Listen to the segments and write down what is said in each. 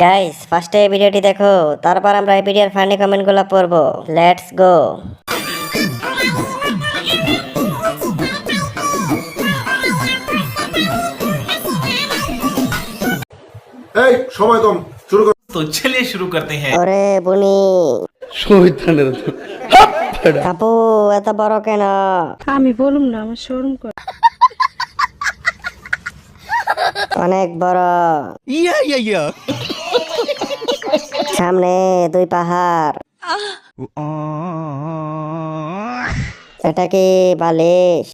Guys ফার্স্টে ভিডিওটি দেখো, তারপর আমরা এই ভিডিওর ফানি কমেন্টগুলো পড়বো। Let's go. এই সময় কম, শুরু কর। तो चलिए शुरू करते हैं। ওরে বুনি আপু, এত বড় কেন? আমি বলুম না, আমার শরম করে। অনেক বড়। সামনে দুই পাহাড়। এটা কি বালিশ?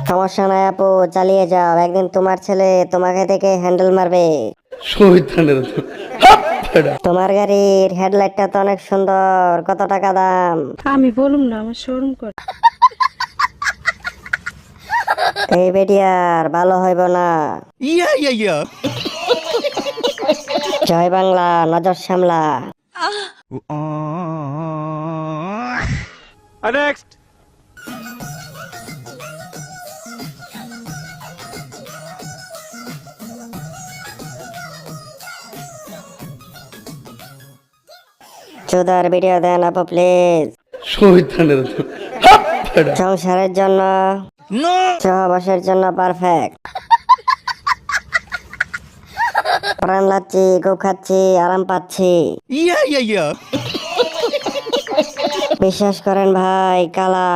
সমস্যা নাই আপু, চালিয়ে যাও। একদিন তোমার ছেলে তোমাকে দেখে হ্যান্ডেল মারবে। তোমার গাড়ির হেডলাইটটা তো অনেক সুন্দর। কত টাকা দাম? আমি বলুম না, আমার শরম করে। এই বেডিয়ার ভালো হইব না। জয় বাংলা, নজর সামলা। চুদার ভিডিও দেন আপু প্লিজ। সংসারের জন্য, সহবাসের জন্য পারফেক্ট। প্রাণ লাচ্ছি, খুব খাচ্ছি, আরাম পাচ্ছি। বিশ্বাস করেন ভাই, কালা।